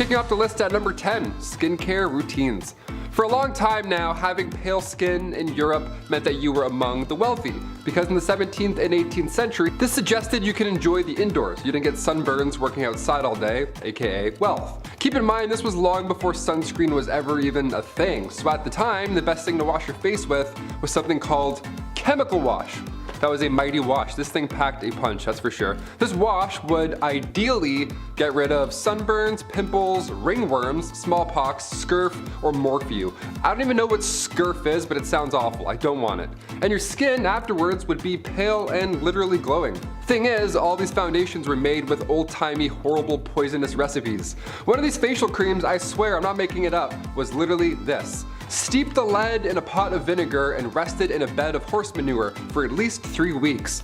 Kicking off the list at number 10, skincare routines. For a long time now, having pale skin in Europe meant that you were among the wealthy, because in the 17th and 18th century, this suggested you can enjoy the indoors. You didn't get sunburns working outside all day, aka wealth. Keep in mind, this was long before sunscreen was ever even a thing, so at the time, the best thing to wash your face with was something called chemical wash. That was a mighty wash. This thing packed a punch, that's for sure. This wash would ideally get rid of sunburns, pimples, ringworms, smallpox, scurf, or morphew. I don't even know what scurf is, but it sounds awful. I don't want it. And your skin afterwards would be pale and literally glowing. Thing is, all these foundations were made with old-timey, horrible, poisonous recipes. One of these facial creams, I swear, I'm not making it up, was literally this. Steep the lead in a pot of vinegar and rest it in a bed of horse manure for at least 3 weeks.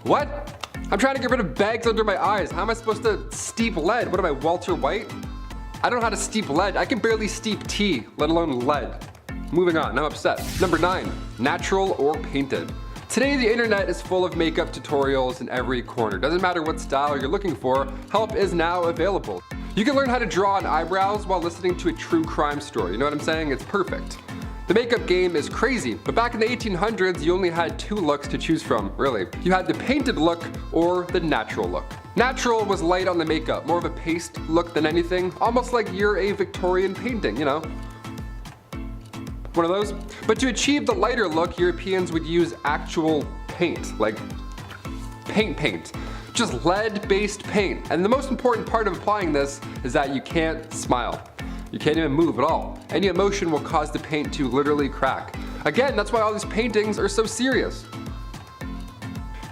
What? I'm trying to get rid of bags under my eyes. How am I supposed to steep lead? What am I, Walter White? I don't know how to steep lead. I can barely steep tea, let alone lead. Moving on, I'm upset. Number 9, natural or painted. Today the internet is full of makeup tutorials in every corner. Doesn't matter what style you're looking for, help is now available. You can learn how to draw on eyebrows while listening to a true crime story. You know what I'm saying? It's perfect. The makeup game is crazy, but back in the 1800s, you only had 2 looks to choose from, really. You had the painted look or the natural look. Natural was light on the makeup, more of a paste look than anything, almost like you're a Victorian painting, you know? One of those. But to achieve the lighter look, Europeans would use actual paint, like paint. Just lead-based paint. And the most important part of applying this is that you can't smile. You can't even move at all. Any emotion will cause the paint to literally crack. Again, that's why all these paintings are so serious.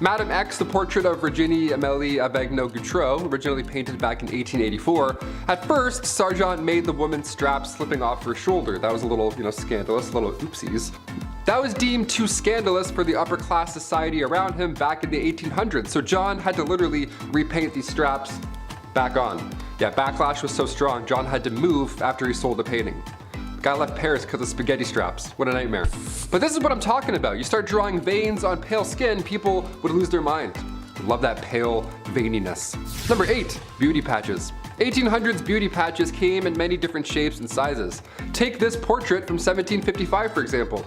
Madame X, the portrait of Virginie Amélie Avegno-Gautreau, originally painted back in 1884. At first, Sargent made the woman's strap slipping off her shoulder. That was a little, scandalous, little oopsies. That was deemed too scandalous for the upper class society around him back in the 1800s, so John had to literally repaint these straps back on. Yeah, backlash was so strong, John had to move after he sold the painting. The guy left Paris because of spaghetti straps. What a nightmare. But this is what I'm talking about. You start drawing veins on pale skin, people would lose their mind. Love that pale veininess. Number 8, beauty patches. 1800s beauty patches came in many different shapes and sizes. Take this portrait from 1755, for example.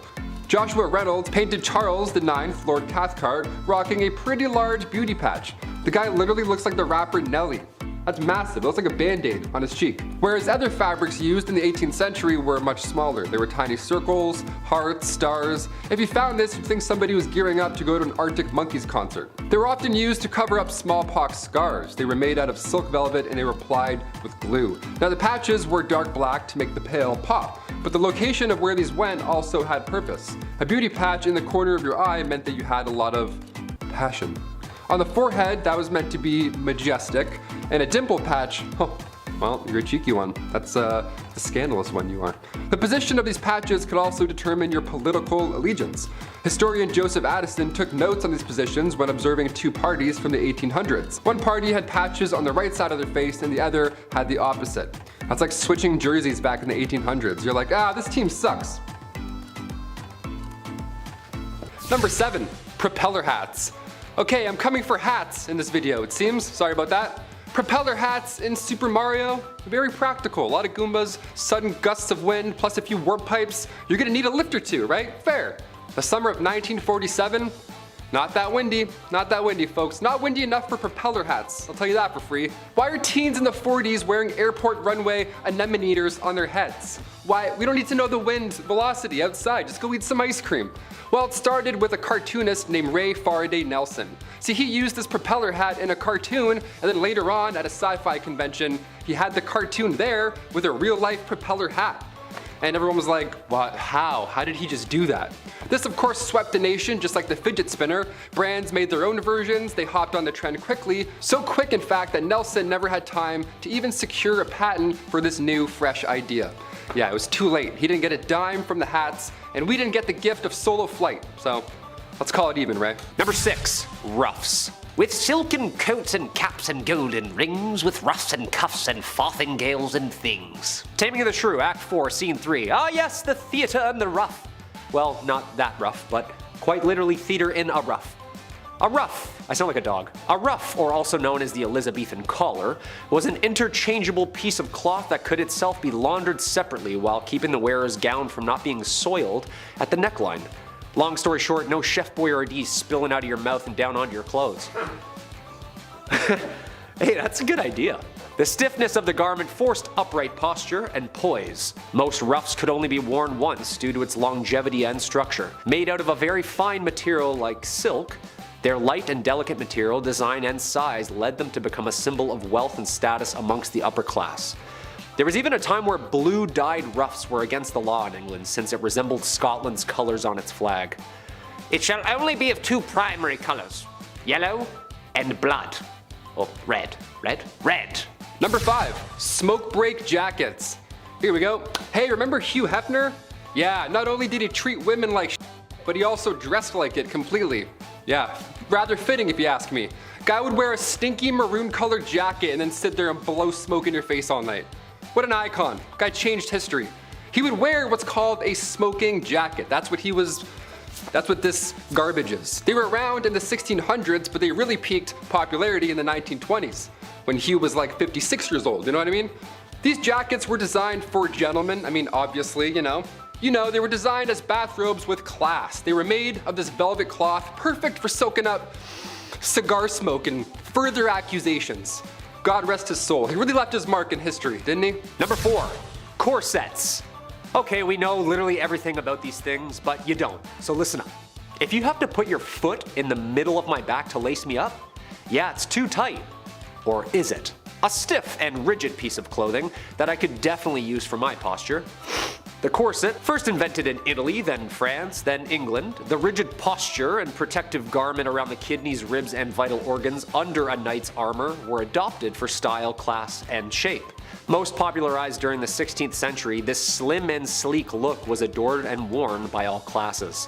Joshua Reynolds painted Charles IX, Lord Cathcart, rocking a pretty large beauty patch. The guy literally looks like the rapper Nelly. That's massive, it looks like a band-aid on his cheek. Whereas other fabrics used in the 18th century were much smaller. They were tiny circles, hearts, stars. If you found this, you'd think somebody was gearing up to go to an Arctic Monkeys concert. They were often used to cover up smallpox scars. They were made out of silk velvet and they were applied with glue. Now the patches were dark black to make the pale pop, but the location of where these went also had purpose. A beauty patch in the corner of your eye meant that you had a lot of passion. On the forehead, that was meant to be majestic, and a dimple patch, oh, well, you're a cheeky one. That's the scandalous one you are. The position of these patches could also determine your political allegiance. Historian Joseph Addison took notes on these positions when observing 2 parties from the 1800s. One party had patches on the right side of their face and the other had the opposite. That's like switching jerseys back in the 1800s. You're like, this team sucks. Number 7, propeller hats. Okay, I'm coming for hats in this video, it seems. Sorry about that. Propeller hats in Super Mario, very practical. A lot of Goombas, sudden gusts of wind, plus a few warp pipes. You're gonna need a lift or two, right? Fair. The summer of 1947, not that windy, folks. Not windy enough for propeller hats, I'll tell you that for free. Why are teens in the 40s wearing airport runway anemometers on their heads? Why? We don't need to know the wind velocity outside, just go eat some ice cream. Well, it started with a cartoonist named Ray Faraday Nelson. See, he used this propeller hat in a cartoon, and then later on at a sci-fi convention, he had the cartoon there with a real-life propeller hat. And everyone was like, what, how? How did he just do that? This of course swept the nation just like the fidget spinner. Brands made their own versions, they hopped on the trend quickly. So quick in fact that Nelson never had time to even secure a patent for this new fresh idea. Yeah, it was too late. He didn't get a dime from the hats, and we didn't get the gift of solo flight. So let's call it even, Ray. Number 6, ruffs. With silken coats and caps and golden rings, with ruffs and cuffs and farthingales and things. Taming of the Shrew, Act 4, Scene 3. Ah yes, the theater and the ruff. Well, not that rough, but quite literally theater in a ruff. A ruff, I sound like a dog. A ruff, or also known as the Elizabethan collar, was an interchangeable piece of cloth that could itself be laundered separately while keeping the wearer's gown from not being soiled at the neckline. Long story short, no Chef Boyardee spilling out of your mouth and down onto your clothes. Hey, that's a good idea. The stiffness of the garment forced upright posture and poise. Most ruffs could only be worn once due to its longevity and structure. Made out of a very fine material like silk, their light and delicate material, design, and size led them to become a symbol of wealth and status amongst the upper class. There was even a time where blue dyed ruffs were against the law in England, since it resembled Scotland's colours on its flag. It shall only be of two primary colours, yellow and blood. Oh, red. Number 5, smoke break jackets. Here we go. Hey, remember Hugh Hefner? Yeah, not only did he treat women like shit, but he also dressed like it completely. Yeah, rather fitting if you ask me. Guy would wear a stinky maroon colored jacket and then sit there and blow smoke in your face all night. What an icon. Guy changed history. He would wear what's called a smoking jacket. That's what this garbage is. They were around in the 1600s, but they really peaked popularity in the 1920s, when Hugh was like 56 years old, you know what I mean? These jackets were designed for gentlemen, I mean obviously, you know, they were designed as bathrobes with class. They were made of this velvet cloth, perfect for soaking up cigar smoke and further accusations. God rest his soul. He really left his mark in history, didn't he? Number 4, corsets. Okay, we know literally everything about these things, but you don't, so listen up. If you have to put your foot in the middle of my back to lace me up, yeah, it's too tight. Or is it? A stiff and rigid piece of clothing that I could definitely use for my posture. The corset, first invented in Italy, then France, then England, the rigid posture and protective garment around the kidneys, ribs, and vital organs under a knight's armor were adopted for style, class, and shape. Most popularized during the 16th century, this slim and sleek look was adored and worn by all classes.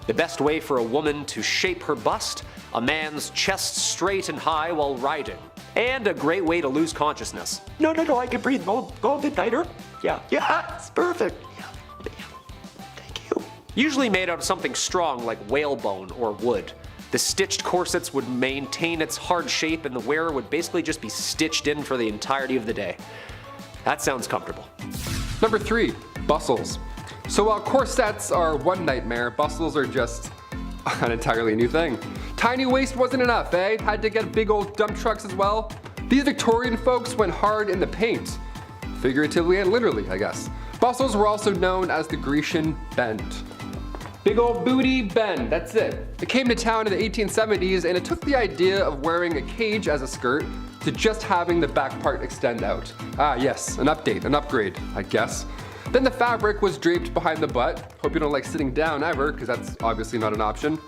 The best way for a woman to shape her bust, a man's chest straight and high while riding, and a great way to lose consciousness. No, I can breathe. Go a bit tighter. Yeah, it's perfect. Yeah, thank you. Usually made out of something strong like whalebone or wood. The stitched corsets would maintain its hard shape and the wearer would basically just be stitched in for the entirety of the day. That sounds comfortable. Number 3, bustles. So while corsets are one nightmare, bustles are just an entirely new thing. Tiny waist wasn't enough, eh? Had to get big old dump trucks as well. These Victorian folks went hard in the paint. Figuratively and literally, I guess. Bustles were also known as the Grecian bend. Big old booty bend, that's it. It came to town in the 1870s and it took the idea of wearing a cage as a skirt to just having the back part extend out. Ah yes, an update, an upgrade, I guess. Then the fabric was draped behind the butt. Hope you don't like sitting down ever, because that's obviously not an option.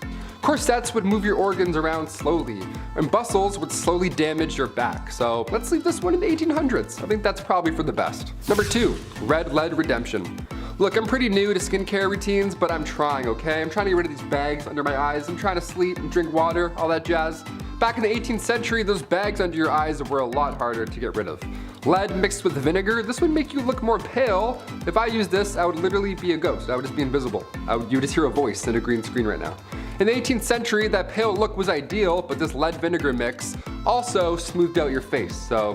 Corsets would move your organs around slowly, and bustles would slowly damage your back. So let's leave this one in the 1800s. I think that's probably for the best. Number 2, red lead redemption. Look, I'm pretty new to skincare routines, but I'm trying, okay? I'm trying to get rid of these bags under my eyes. I'm trying to sleep and drink water, all that jazz. Back in the 18th century, those bags under your eyes were a lot harder to get rid of. Lead mixed with vinegar, this would make you look more pale. If I used this, I would literally be a ghost. I would just be invisible. You would just hear a voice in a green screen right now. In the 18th century, that pale look was ideal, but this lead vinegar mix also smoothed out your face. So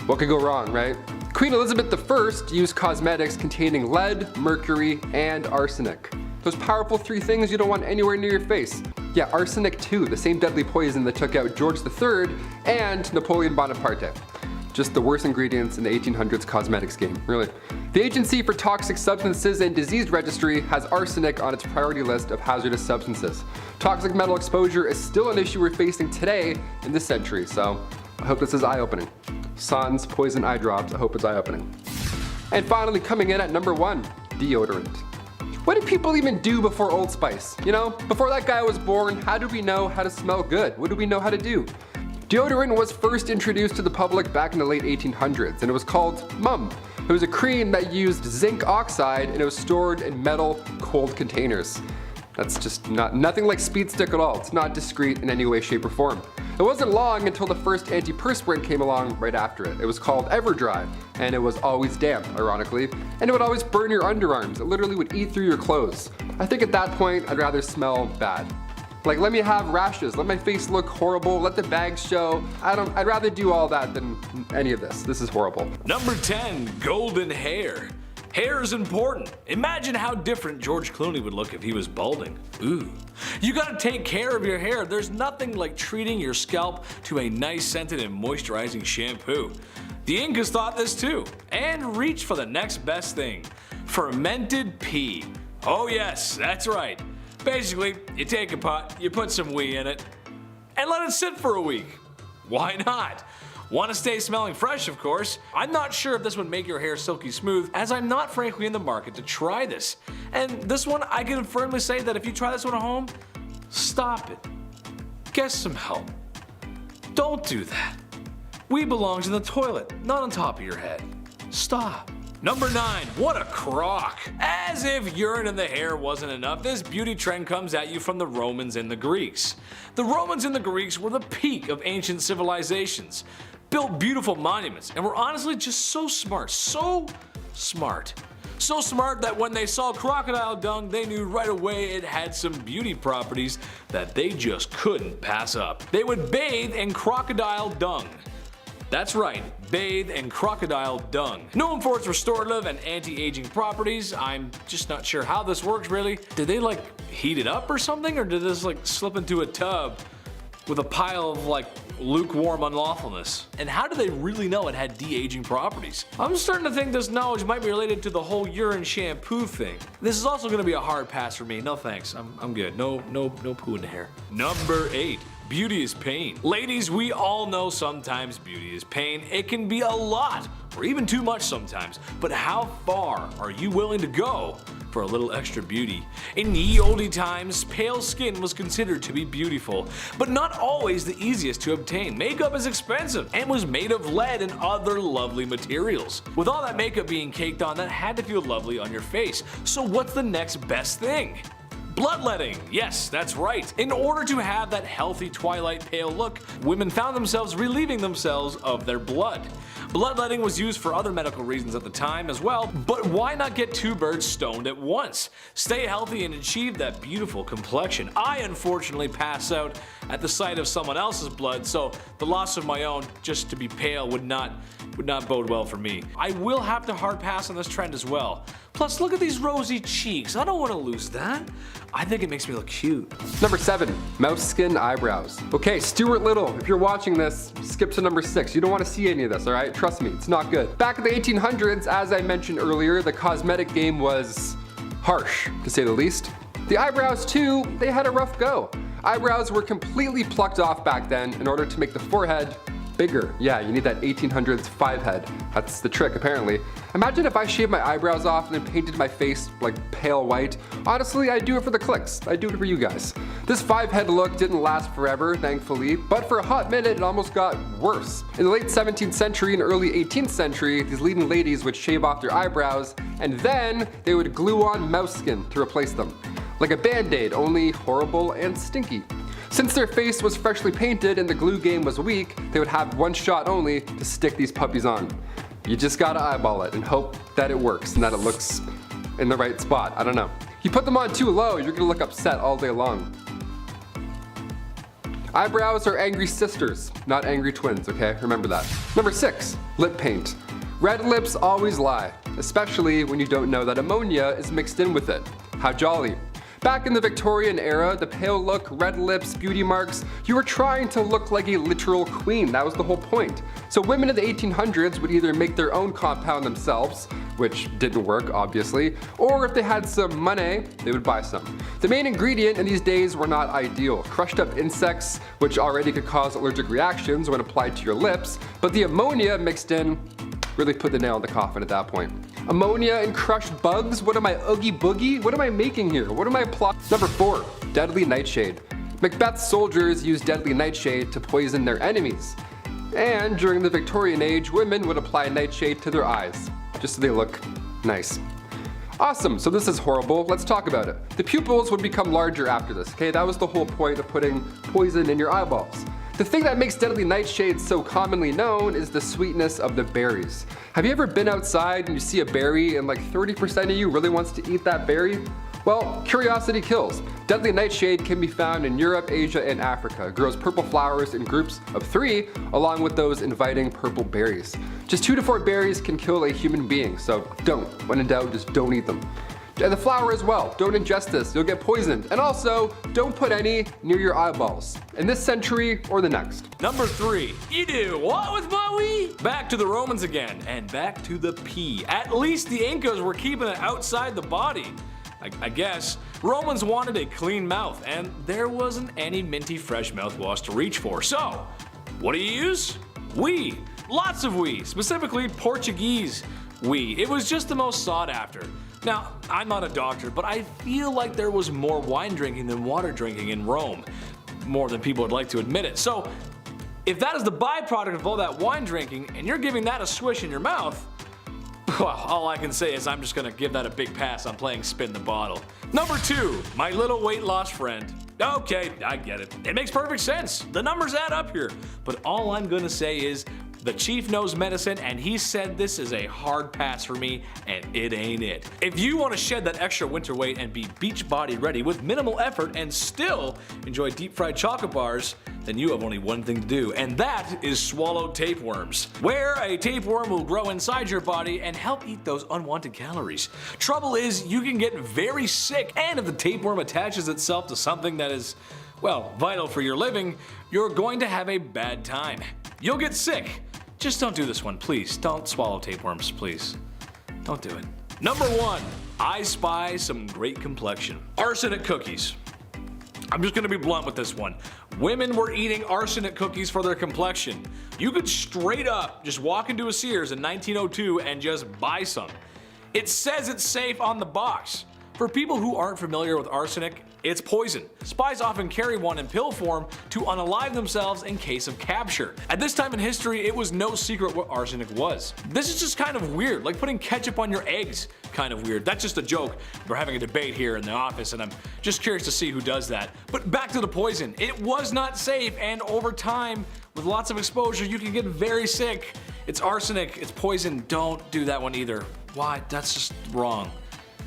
what could go wrong, right? Queen Elizabeth I used cosmetics containing lead, mercury, and arsenic. Those powerful 3 things you don't want anywhere near your face. Yeah, arsenic too, the same deadly poison that took out George III and Napoleon Bonaparte. Just the worst ingredients in the 1800s cosmetics game, really. The Agency for Toxic Substances and Disease Registry has arsenic on its priority list of hazardous substances. Toxic metal exposure is still an issue we're facing today in this century, so I hope this is eye-opening. Sans poison eye drops, I hope it's eye-opening. And finally, coming in at number 1, deodorant. What did people even do before Old Spice? You know, before that guy was born, how did we know how to smell good? What did we know how to do? Deodorant was first introduced to the public back in the late 1800s, and it was called Mum. It was a cream that used zinc oxide, and it was stored in metal, cold containers. That's just nothing like Speed Stick at all. It's not discreet in any way, shape, or form. It wasn't long until the first antiperspirant came along right after it. It was called Everdry, and it was always damp, ironically, and it would always burn your underarms. It literally would eat through your clothes. I think at that point, I'd rather smell bad. Like, let me have rashes, let my face look horrible, let the bags show. I'd rather do all that than any of this. This is horrible. Number 10, golden hair. Hair is important. Imagine how different George Clooney would look if he was balding. Ooh. You gotta take care of your hair. There's nothing like treating your scalp to a nice scented and moisturizing shampoo. The Incas thought this too, and reached for the next best thing. Fermented pea. Oh yes, that's right. Basically, you take a pot, you put some wee in it, and let it sit for a week. Why not? Want to stay smelling fresh, of course. I'm not sure if this would make your hair silky smooth, as I'm not frankly in the market to try this. And this one, I can firmly say that if you try this one at home, stop it. Get some help. Don't do that. Wee belongs in the toilet, not on top of your head. Stop. Number 9, what a crock. As if urine in the hair wasn't enough, this beauty trend comes at you from the Romans and the Greeks. The Romans and the Greeks were the peak of ancient civilizations, built beautiful monuments, and were honestly just so smart, so smart. So smart that when they saw crocodile dung, they knew right away it had some beauty properties that they just couldn't pass up. They would bathe in crocodile dung. That's right, bathe in crocodile dung. Known for its restorative and anti-aging properties, I'm just not sure how this works really. Did they like heat it up or something, or did this like slip into a tub with a pile of like lukewarm unlawfulness? And how do they really know it had de-aging properties? I'm starting to think this knowledge might be related to the whole urine shampoo thing. This is also gonna be a hard pass for me. No thanks, I'm good. No poo in the hair. Number 8. Beauty is pain. Ladies, we all know sometimes beauty is pain. It can be a lot, or even too much sometimes. But how far are you willing to go for a little extra beauty? In ye olde times, pale skin was considered to be beautiful, but not always the easiest to obtain. Makeup is expensive and was made of lead and other lovely materials. With all that makeup being caked on, that had to feel lovely on your face. So what's the next best thing? Bloodletting, yes, that's right. In order to have that healthy twilight pale look, women found themselves relieving themselves of their blood. Bloodletting was used for other medical reasons at the time as well, but why not get two birds stoned at once? Stay healthy and achieve that beautiful complexion. I unfortunately pass out at the sight of someone else's blood, so the loss of my own just to be pale would not bode well for me. I will have to hard pass on this trend as well. Plus, look at these rosy cheeks. I don't want to lose that. I think it makes me look cute. Number 7, mouse skin eyebrows. Okay, Stuart Little, if you're watching this, skip to number 6. You don't want to see any of this, alright? Trust me, it's not good. Back in the 1800s, as I mentioned earlier, the cosmetic game was harsh, to say the least. The eyebrows too, they had a rough go. Eyebrows were completely plucked off back then in order to make the forehead bigger. Yeah, you need that 1800s 5 head. That's the trick, apparently. Imagine if I shaved my eyebrows off and then painted my face like pale white. Honestly, I'd do it for the clicks. I'd do it for you guys. This 5 head look didn't last forever, thankfully, but for a hot minute it almost got worse. In the late 17th century and early 18th century, these leading ladies would shave off their eyebrows and then they would glue on mouse skin to replace them. Like a band-aid, only horrible and stinky. Since their face was freshly painted and the glue game was weak, they would have one shot only to stick these puppies on. You just gotta eyeball it and hope that it works and that it looks in the right spot. I don't know. You put them on too low, you're gonna look upset all day long. Eyebrows are angry sisters, not angry twins, okay? Remember that. Number 6, lip paint. Red lips always lie, especially when you don't know that ammonia is mixed in with it. How jolly. Back in the Victorian era, the pale look, red lips, beauty marks, you were trying to look like a literal queen. That was the whole point. So women in the 1800s would either make their own compound themselves, which didn't work obviously, or if they had some money, they would buy some. The main ingredient in these days were not ideal. Crushed up insects, which already could cause allergic reactions when applied to your lips, but the ammonia mixed in really put the nail in the coffin at that point. Ammonia and crushed bugs? What am I, Oogie Boogie? What am I making here? What am I plotting? Number 4, deadly nightshade. Macbeth's soldiers used deadly nightshade to poison their enemies. And during the Victorian age, women would apply nightshade to their eyes, just so they look nice. Awesome, so this is horrible. Let's talk about it. The pupils would become larger after this, okay? That was the whole point of putting poison in your eyeballs. The thing that makes deadly nightshade so commonly known is the sweetness of the berries. Have you ever been outside and you see a berry and like 30% of you really wants to eat that berry? Well, curiosity kills. Deadly nightshade can be found in Europe, Asia, and Africa. It grows purple flowers in groups of 3, along with those inviting purple berries. Just 2 to 4 berries can kill a human being, so don't. When in doubt, just don't eat them. And the flower as well. Don't ingest this, you'll get poisoned. And also, don't put any near your eyeballs. In this century or the next. Number 3. You do what with my wee? Back to the Romans again, and back to the pee. At least the Incas were keeping it outside the body. I guess. Romans wanted a clean mouth, and there wasn't any minty fresh mouthwash to reach for. So, what do you use? Wee. Lots of wee, specifically Portuguese wee. It was just the most sought after. Now, I'm not a doctor, but I feel like there was more wine drinking than water drinking in Rome. More than people would like to admit it. So, if that is the byproduct of all that wine drinking, and you're giving that a swish in your mouth, well, all I can say is I'm just gonna give that a big pass on playing spin the bottle. Number 2, my little weight loss friend. Okay, I get it. It makes perfect sense. The numbers add up here. But all I'm gonna say is the chief knows medicine, and he said this is a hard pass for me, and it ain't it. If you want to shed that extra winter weight and be beach body ready with minimal effort and still enjoy deep fried chocolate bars, then you have only one thing to do, and that is swallow tapeworms, where a tapeworm will grow inside your body and help eat those unwanted calories. Trouble is, you can get very sick, and if the tapeworm attaches itself to something that is, well, vital for your living, you're going to have a bad time. You'll get sick. Just don't do this one, please. Don't swallow tapeworms, please. Don't do it. Number 1, I spy some great complexion. Arsenic cookies. I'm just gonna be blunt with this one. Women were eating arsenic cookies for their complexion. You could straight up just walk into a Sears in 1902 and just buy some. It says it's safe on the box. For people who aren't familiar with arsenic, it's poison. Spies often carry one in pill form to unalive themselves in case of capture. At this time in history, it was no secret what arsenic was. This is just kind of weird, like putting ketchup on your eggs. Kind of weird. That's just a joke. We're having a debate here in the office, and I'm just curious to see who does that. But back to the poison. It was not safe, and over time, with lots of exposure, you can get very sick. It's arsenic, it's poison. Don't do that one either. Why? That's just wrong.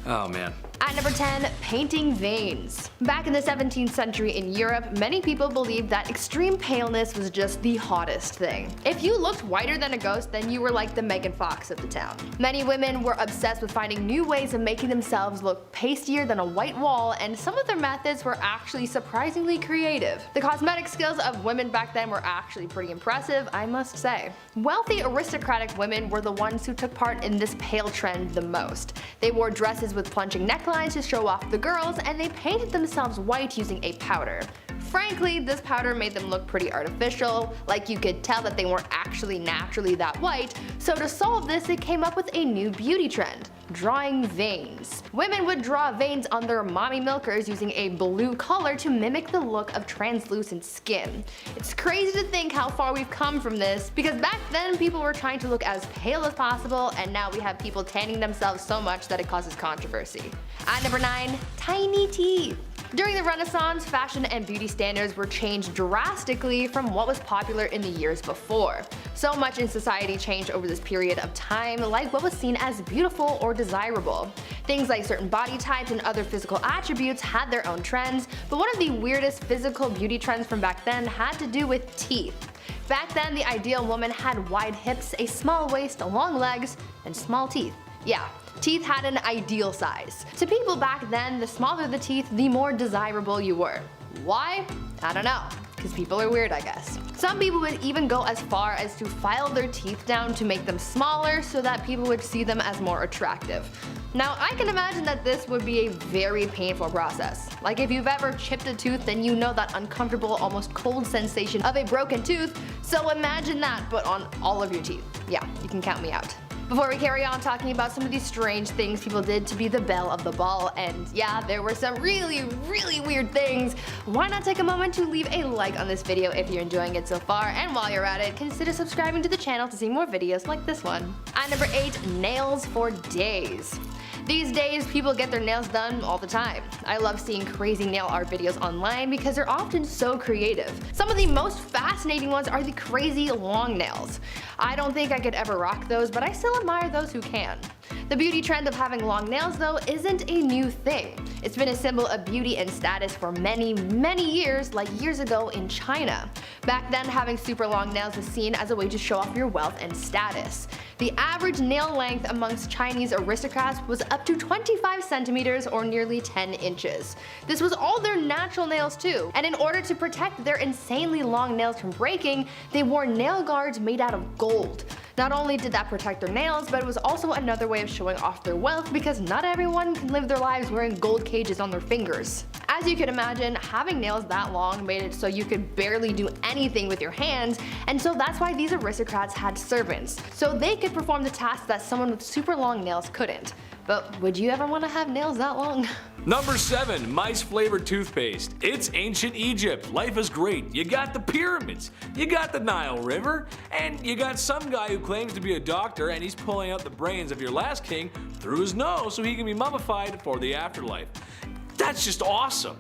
Oh man. At number 10, painting veins. Back in the 17th century in Europe, many people believed that extreme paleness was just the hottest thing. If you looked whiter than a ghost, then you were like the Megan Fox of the town. Many women were obsessed with finding new ways of making themselves look pastier than a white wall, and some of their methods were actually surprisingly creative. The cosmetic skills of women back then were actually pretty impressive, I must say. Wealthy aristocratic women were the ones who took part in this pale trend the most. They wore dresses with plunging necklines to show off the girls, and they painted themselves white using a powder. Frankly, this powder made them look pretty artificial, like you could tell that they weren't actually naturally that white, so to solve this they came up with a new beauty trend: drawing veins. Women would draw veins on their mommy milkers using a blue color to mimic the look of translucent skin. It's crazy to think how far we've come from this, because back then people were trying to look as pale as possible, and now we have people tanning themselves so much that it causes controversy. At number 9, tiny teeth. During the Renaissance, fashion and beauty standards were changed drastically from what was popular in the years before. So much in society changed over this period of time, like what was seen as beautiful or desirable. Things like certain body types and other physical attributes had their own trends, but one of the weirdest physical beauty trends from back then had to do with teeth. Back then, the ideal woman had wide hips, a small waist, long legs, and small teeth. Yeah. Teeth had an ideal size. To people back then, the smaller the teeth, the more desirable you were. Why? I don't know. Because people are weird, I guess. Some people would even go as far as to file their teeth down to make them smaller so that people would see them as more attractive. Now, I can imagine that this would be a very painful process. Like if you've ever chipped a tooth, then you know that uncomfortable, almost cold sensation of a broken tooth, so imagine that, but on all of your teeth. Yeah, you can count me out. Before we carry on talking about some of these strange things people did to be the belle of the ball, and yeah, there were some really weird things, why not take a moment to leave a like on this video if you're enjoying it so far, and while you're at it, consider subscribing to the channel to see more videos like this one. At number 8, nails for days. These days, people get their nails done all the time. I love seeing crazy nail art videos online because they're often so creative. Some of the most fascinating ones are the crazy long nails. I don't think I could ever rock those, but I still admire those who can. The beauty trend of having long nails, though, isn't a new thing. It's been a symbol of beauty and status for many, many years, like years ago in China. Back then, having super long nails was seen as a way to show off your wealth and status. The average nail length amongst Chinese aristocrats was up to 25 centimeters or nearly 10 inches. This was all their natural nails too, and in order to protect their insanely long nails from breaking, they wore nail guards made out of gold. Not only did that protect their nails, but it was also another way of showing off their wealth because not everyone can live their lives wearing gold cages on their fingers. As you can imagine, having nails that long made it so you could barely do anything with your hands, and so that's why these aristocrats had servants, so they could perform the tasks that someone with super long nails couldn't. But would you ever want to have nails that long? Number 7, mice flavored toothpaste. It's ancient Egypt. Life is great. You got the pyramids, you got the Nile River, and you got some guy who claims to be a doctor and he's pulling out the brains of your last king through his nose so he can be mummified for the afterlife. That's just awesome.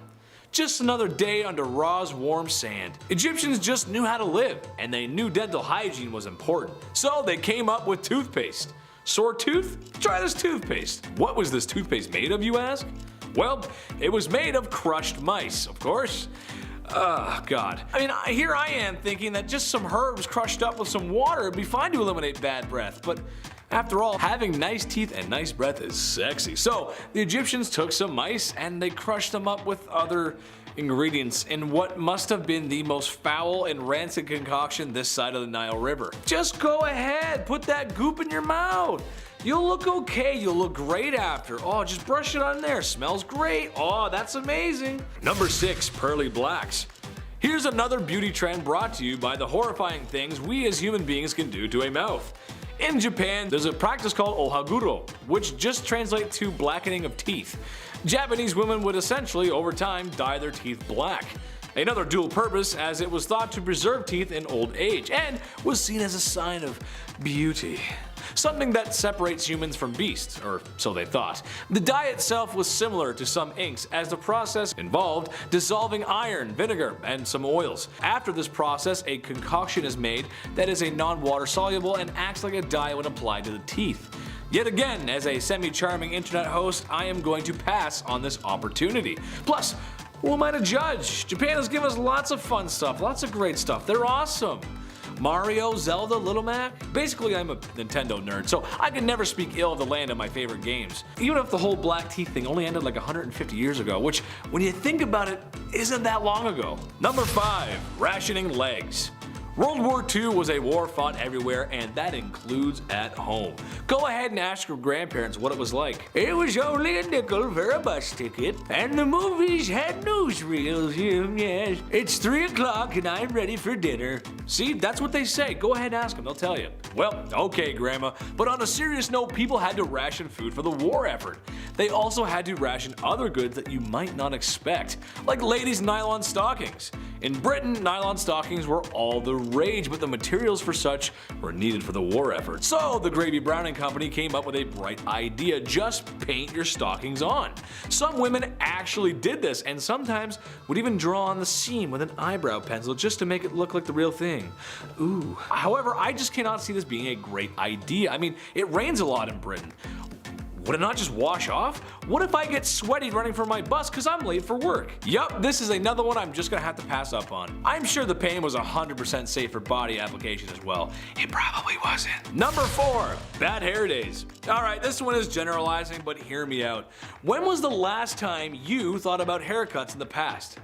Just another day under Ra's warm sand. Egyptians just knew how to live, and they knew dental hygiene was important. So they came up with toothpaste. Sore tooth? Try this toothpaste. What was this toothpaste made of, you ask? Well, it was made of crushed mice, of course. Oh, God. I mean, here I am thinking that just some herbs crushed up with some water would be fine to eliminate bad breath, but after all, having nice teeth and nice breath is sexy. So the Egyptians took some mice and they crushed them up with other ingredients in what must have been the most foul and rancid concoction this side of the Nile River. Just go ahead, put that goop in your mouth. You'll look okay, you'll look great after. Oh, just brush it on there, smells great. Oh, that's amazing. Number 6, pearly blacks. Here's another beauty trend brought to you by the horrifying things we as human beings can do to a mouth. In Japan, there's a practice called ohaguro, which just translates to blackening of teeth. Japanese women would essentially, over time, dye their teeth black. Another dual purpose, as it was thought to preserve teeth in old age, and was seen as a sign of beauty. Something that separates humans from beasts, or so they thought. The dye itself was similar to some inks, as the process involved dissolving iron, vinegar, and some oils. After this process, a concoction is made that is a non-water soluble and acts like a dye when applied to the teeth. Yet again, as a semi-charming internet host, I am going to pass on this opportunity. Plus, who am I to judge? Japan has given us lots of fun stuff, lots of great stuff. They're awesome. Mario, Zelda, Little Mac? Basically, I'm a Nintendo nerd, so I can never speak ill of the land of my favorite games. Even if the whole black teeth thing only ended like 150 years ago, which, when you think about it, isn't that long ago. Number 5, rationing legs. World War II was a war fought everywhere, and that includes at home. Go ahead and ask your grandparents what it was like. It was only a nickel for a bus ticket, and the movies had newsreels. Yes, it's 3 o'clock and I'm ready for dinner. See, that's what they say. Go ahead and ask them, they'll tell you. Well, okay, Grandma, but on a serious note, people had to ration food for the war effort. They also had to ration other goods that you might not expect, like ladies' nylon stockings. In Britain, nylon stockings were all the rage, but the materials for such were needed for the war effort. So the Gravy Browning Company came up with a bright idea: just paint your stockings on. Some women actually did this, and sometimes would even draw on the seam with an eyebrow pencil just to make it look like the real thing. Ooh. However, I just cannot see this being a great idea. I mean, it rains a lot in Britain. Would it not just wash off? What if I get sweaty running for my bus because I'm late for work? Yup, this is another one I'm just gonna have to pass up on. I'm sure the pain was 100% safe for body application as well. It probably wasn't. Number 4, bad hair days. Alright, this one is generalizing, but hear me out. When was the last time you thought about haircuts in the past?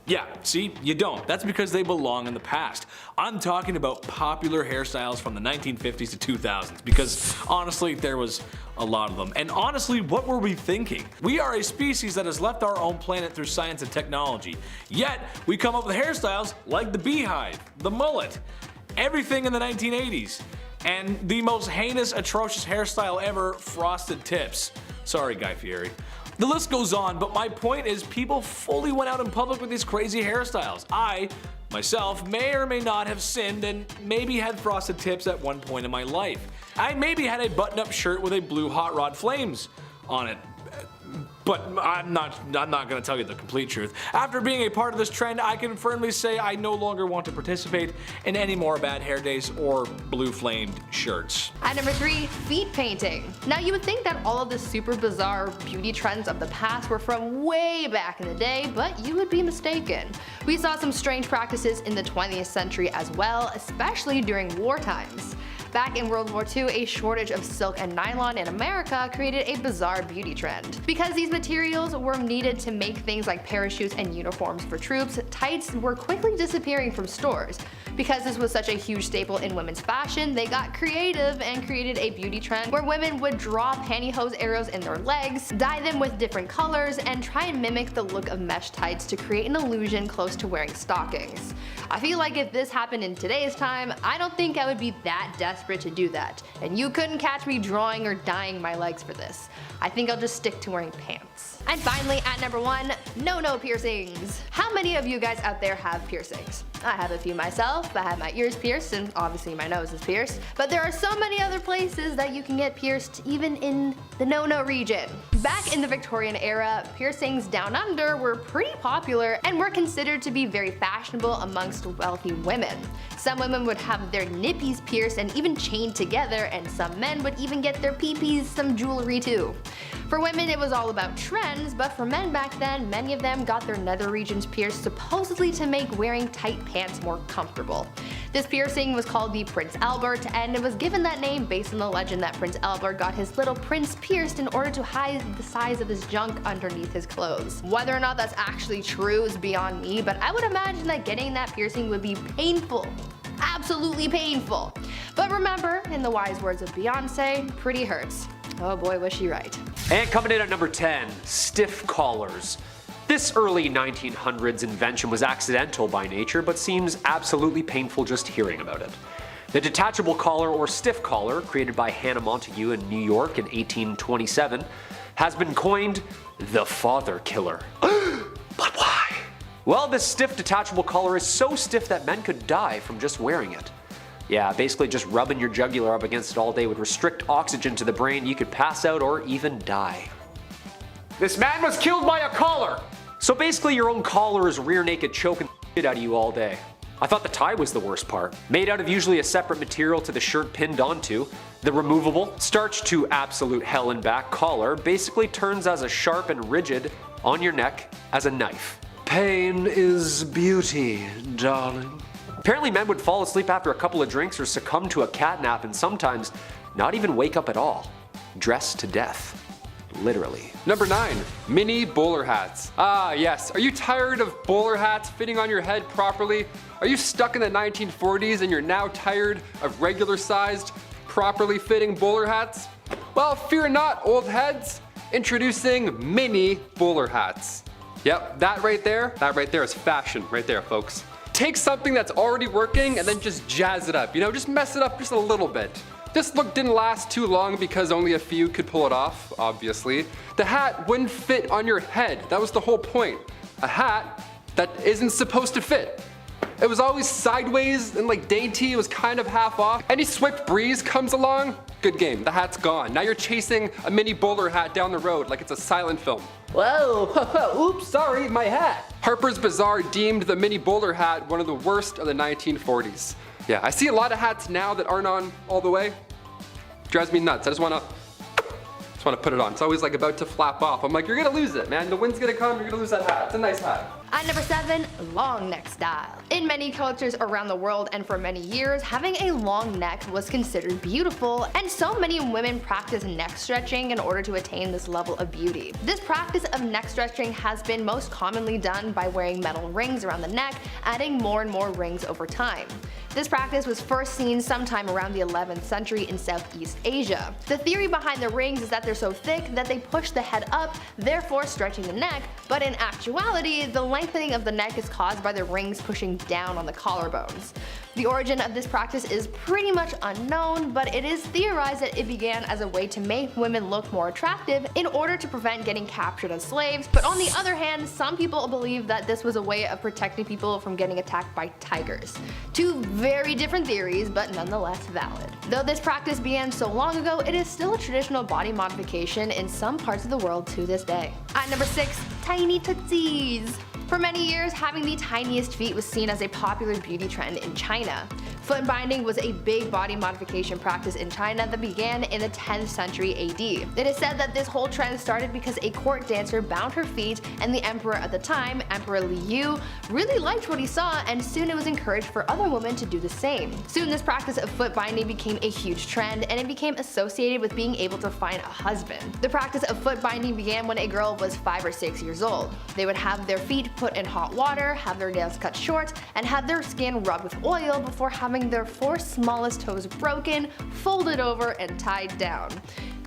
Yeah, see, you don't. That's because they belong in the past. I'm talking about popular hairstyles from the 1950s to 2000s, because honestly, there was a lot of them. And honestly, what were we thinking? We are a species that has left our own planet through science and technology. Yet, we come up with hairstyles like the beehive, the mullet, everything in the 1980s, and the most heinous, atrocious hairstyle ever, frosted tips. Sorry, Guy Fieri. The list goes on, but my point is people fully went out in public with these crazy hairstyles. I, myself, may or may not have sinned and maybe had frosted tips at one point in my life. I maybe had a button-up shirt with a blue hot rod flames on it. But I'm not going to tell you the complete truth. After being a part of this trend, I can firmly say I no longer want to participate in any more bad hair days or blue flamed shirts. At number 3, feet painting. Now you would think that all of the super bizarre beauty trends of the past were from way back in the day, but you would be mistaken. We saw some strange practices in the 20th century as well, especially during war times. Back in World War II, a shortage of silk and nylon in America created a bizarre beauty trend. Because these materials were needed to make things like parachutes and uniforms for troops, tights were quickly disappearing from stores. Because this was such a huge staple in women's fashion, they got creative and created a beauty trend where women would draw pantyhose arrows in their legs, dye them with different colors, and try and mimic the look of mesh tights to create an illusion close to wearing stockings. I feel like if this happened in today's time, I don't think I would be that desperate to do that, and you couldn't catch me drawing or dyeing my legs for this. I think I'll just stick to wearing pants. And finally, at number 1, no piercings. How many of you guys out there have piercings? I have a few myself. I have my ears pierced and obviously my nose is pierced. But there are so many other places that you can get pierced even in the no region. Back in the Victorian era, piercings down under were pretty popular and were considered to be very fashionable amongst wealthy women. Some women would have their nippies pierced and even chained together, and some men would even get their peepees some jewelry too. For women it was all about trends, but for men back then, many of them got their nether regions pierced supposedly to make wearing tight pants more comfortable. This piercing was called the Prince Albert, and it was given that name based on the legend that Prince Albert got his little prince pierced in order to hide the size of his junk underneath his clothes. Whether or not that's actually true is beyond me, but I would imagine that getting that piercing would be painful. Absolutely painful. But remember, in the wise words of Beyonce, pretty hurts. Oh boy, was she right. And coming in at number 10, stiff collars. This early 1900s invention was accidental by nature, but seems absolutely painful just hearing about it. The detachable collar or stiff collar, created by Hannah Montague in New York in 1827, has been coined the father killer. But why? Well, this stiff detachable collar is so stiff that men could die from just wearing it. Yeah, basically just rubbing your jugular up against it all day would restrict oxygen to the brain. You could pass out or even die. This man was killed by a collar! So basically your own collar is rear naked choking the shit out of you all day. I thought the tie was the worst part. Made out of usually a separate material to the shirt pinned onto, the removable, starched to absolute hell and back collar basically turns as a sharp and rigid on your neck as a knife. Pain is beauty, darling. Apparently men would fall asleep after a couple of drinks or succumb to a cat nap and sometimes not even wake up at all. Dressed to death. Literally. Number 9, mini bowler hats. Ah yes, are you tired of bowler hats fitting on your head properly? Are you stuck in the 1940s and you're now tired of regular sized, properly fitting bowler hats? Well, fear not, old heads. Introducing mini bowler hats. Yep, that right there is fashion right there, folks. Take something that's already working and then just jazz it up, just mess it up just a little bit. This look didn't last too long because only a few could pull it off, obviously. The hat wouldn't fit on your head, that was the whole point. A hat that isn't supposed to fit. It was always sideways and like dainty, it was kind of half off. Any swift breeze comes along, good game, the hat's gone. Now you're chasing a mini bowler hat down the road like it's a silent film. Whoa, oops, sorry, my hat. Harper's Bazaar deemed the mini bowler hat one of the worst of the 1940s. Yeah, I see a lot of hats now that aren't on all the way. Drives me nuts. I just wanna put it on. It's always like about to flap off. I'm like, you're gonna lose it, man. The wind's gonna come, you're gonna lose that hat. It's a nice hat. At number 7, long neck style. In many cultures around the world and for many years, having a long neck was considered beautiful, and so many women practice neck stretching in order to attain this level of beauty. This practice of neck stretching has been most commonly done by wearing metal rings around the neck, adding more and more rings over time. This practice was first seen sometime around the 11th century in Southeast Asia. The theory behind the rings is that they're so thick that they push the head up, therefore stretching the neck, but in actuality, the lengthening of the neck is caused by the rings pushing down on the collarbones. The origin of this practice is pretty much unknown, but it is theorized that it began as a way to make women look more attractive in order to prevent getting captured as slaves. But on the other hand, some people believe that this was a way of protecting people from getting attacked by tigers. Two very different theories, but nonetheless valid. Though this practice began so long ago, it is still a traditional body modification in some parts of the world to this day. At number 6, tiny tootsies. For many years, having the tiniest feet was seen as a popular beauty trend in China. Foot binding was a big body modification practice in China that began in the 10th century AD. It is said that this whole trend started because a court dancer bound her feet, and the emperor at the time, Emperor Liu, really liked what he saw, and soon it was encouraged for other women to do the same. Soon this practice of foot binding became a huge trend, and it became associated with being able to find a husband. The practice of foot binding began when a girl was 5 or 6 years old. They would have their feet put in hot water, have their nails cut short, and have their skin rubbed with oil before having their 4 smallest toes broken, folded over, and tied down.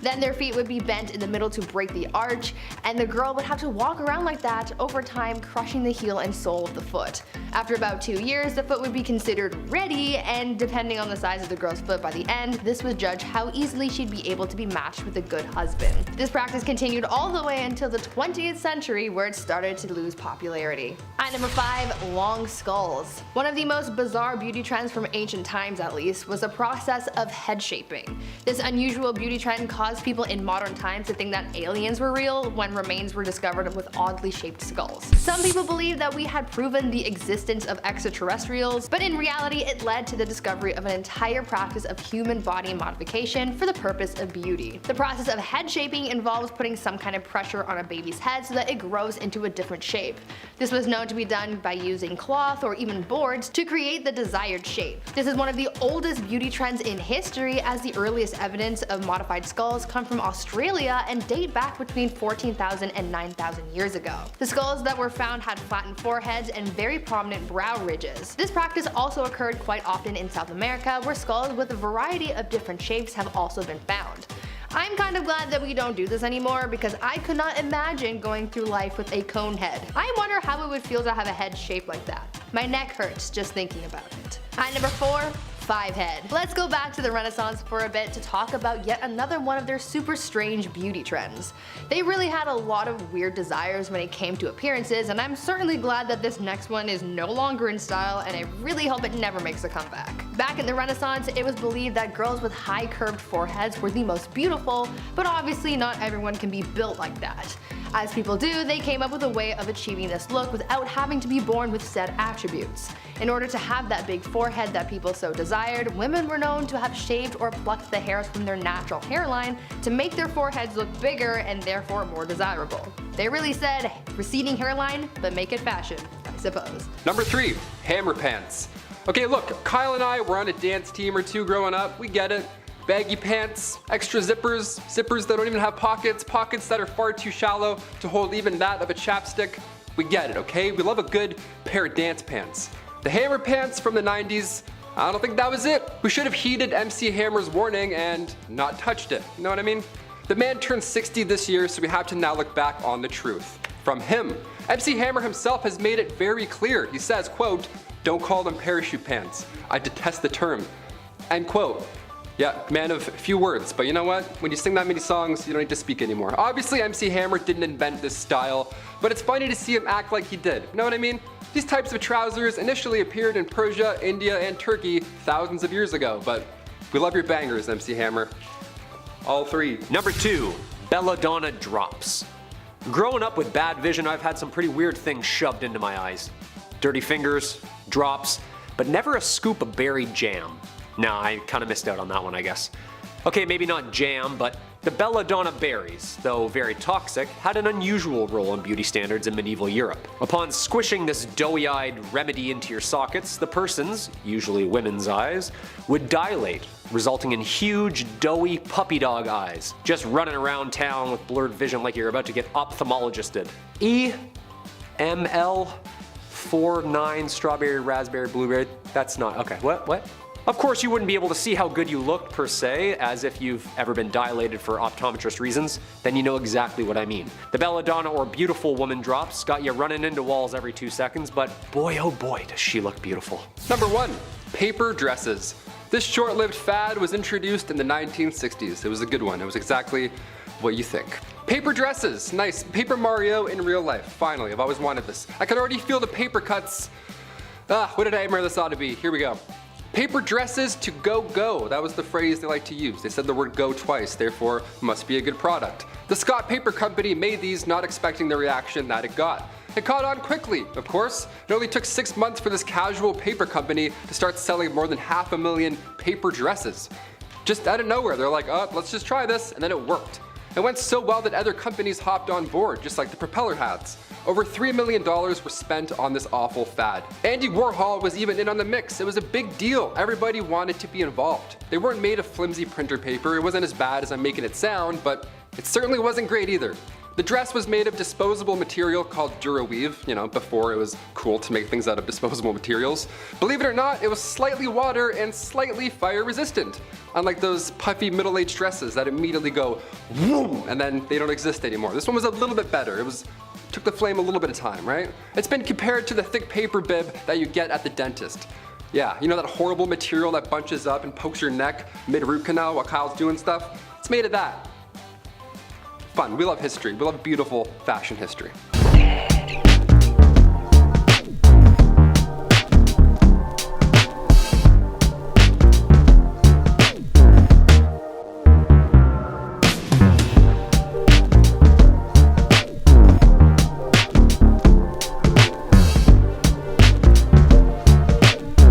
Then their feet would be bent in the middle to break the arch, and the girl would have to walk around like that over time, crushing the heel and sole of the foot. After about 2 years, the foot would be considered ready, and depending on the size of the girl's foot by the end, this would judge how easily she'd be able to be matched with a good husband. This practice continued all the way until the 20th century, where it started to lose popularity. At number 5, long skulls. One of the most bizarre beauty trends from ancient times, at least, was the process of head shaping. This unusual beauty trend caused people in modern times to think that aliens were real when remains were discovered with oddly shaped skulls. Some people believe that we had proven the existence of extraterrestrials, but in reality it led to the discovery of an entire practice of human body modification for the purpose of beauty. The process of head shaping involves putting some kind of pressure on a baby's head so that it grows into a different shape. This was known to be done by using cloth or even boards to create the desired shape. This is one of the oldest beauty trends in history, as the earliest evidence of modified skulls come from Australia and date back between 14,000 and 9,000 years ago. The skulls that were found had flattened foreheads and very prominent brow ridges. This practice also occurred quite often in South America, where skulls with a variety of different shapes have also been found. I'm kind of glad that we don't do this anymore, because I could not imagine going through life with a cone head. I wonder how it would feel to have a head shaped like that. My neck hurts just thinking about it. At number 4, 5 head. Let's go back to the Renaissance for a bit to talk about yet another one of their super strange beauty trends. They really had a lot of weird desires when it came to appearances, and I'm certainly glad that this next one is no longer in style, and I really hope it never makes a comeback. Back in the Renaissance, it was believed that girls with high curved foreheads were the most beautiful, but obviously not everyone can be built like that. As people do, they came up with a way of achieving this look without having to be born with said attributes. In order to have that big forehead that people so desired, women were known to have shaved or plucked the hairs from their natural hairline to make their foreheads look bigger and therefore more desirable. They really said, receding hairline, but make it fashion, I suppose. Number 3, hammer pants. Okay, look, Kyle and I were on a dance team or two growing up, we get it. Baggy pants, extra zippers, zippers that don't even have pockets, pockets that are far too shallow to hold even that of a chapstick. We get it, okay? We love a good pair of dance pants. The hammer pants from the 90s, I don't think that was it. We should have heeded MC Hammer's warning and not touched it, you know what I mean? The man turned 60 this year, so we have to now look back on the truth. From him, MC Hammer himself has made it very clear. He says, quote, "Don't call them parachute pants. I detest the term." End quote. Yeah, man of few words, but you know what? When you sing that many songs, you don't need to speak anymore. Obviously, MC Hammer didn't invent this style, but it's funny to see him act like he did. You know what I mean? These types of trousers initially appeared in Persia, India, and Turkey thousands of years ago, but we love your bangers, MC Hammer. All 3. Number 2, belladonna drops. Growing up with bad vision, I've had some pretty weird things shoved into my eyes. Dirty fingers, drops, but never a scoop of berry jam. Nah, I kinda missed out on that one, I guess. Okay, maybe not jam, but the belladonna berries, though very toxic, had an unusual role in beauty standards in medieval Europe. Upon squishing this doughy-eyed remedy into your sockets, the person's, usually women's eyes, would dilate, resulting in huge, doughy puppy dog eyes, just running around town with blurred vision like you're about to get ophthalmologisted. EML49 strawberry, raspberry, blueberry, that's not, okay, what? Of course, you wouldn't be able to see how good you looked per se, as if you've ever been dilated for optometrist reasons, then you know exactly what I mean. The belladonna or beautiful woman drops got you running into walls every 2 seconds, but boy oh boy does she look beautiful. Number 1, paper dresses. This short-lived fad was introduced in the 1960s. It was a good one. It was exactly what you think. Paper dresses, nice. Paper Mario in real life. Finally, I've always wanted this. I could already feel the paper cuts. What a nightmare this ought to be. Here we go. Paper dresses to go. That was the phrase they like to use. They said the word go twice, therefore must be a good product. The Scott Paper Company made these not expecting the reaction that it got. It caught on quickly, of course. It only took 6 months for this casual paper company to start selling more than 500,000 paper dresses. Just out of nowhere, they're like, oh, let's just try this, and then it worked. It went so well that other companies hopped on board, just like the propeller hats. Over $3 million were spent on this awful fad. Andy Warhol was even in on the mix. It was a big deal. Everybody wanted to be involved. They weren't made of flimsy printer paper. It wasn't as bad as I'm making it sound, but it certainly wasn't great either. The dress was made of disposable material called Duraweave, before it was cool to make things out of disposable materials. Believe it or not, it was slightly water and slightly fire resistant. Unlike those puffy middle-aged dresses that immediately go whoom, and then they don't exist anymore. This one was a little bit better. Took the flame a little bit of time, right? It's been compared to the thick paper bib that you get at the dentist. Yeah, you know that horrible material that bunches up and pokes your neck mid-root canal while Kyle's doing stuff? It's made of that. Fun. We love history. We love beautiful fashion history.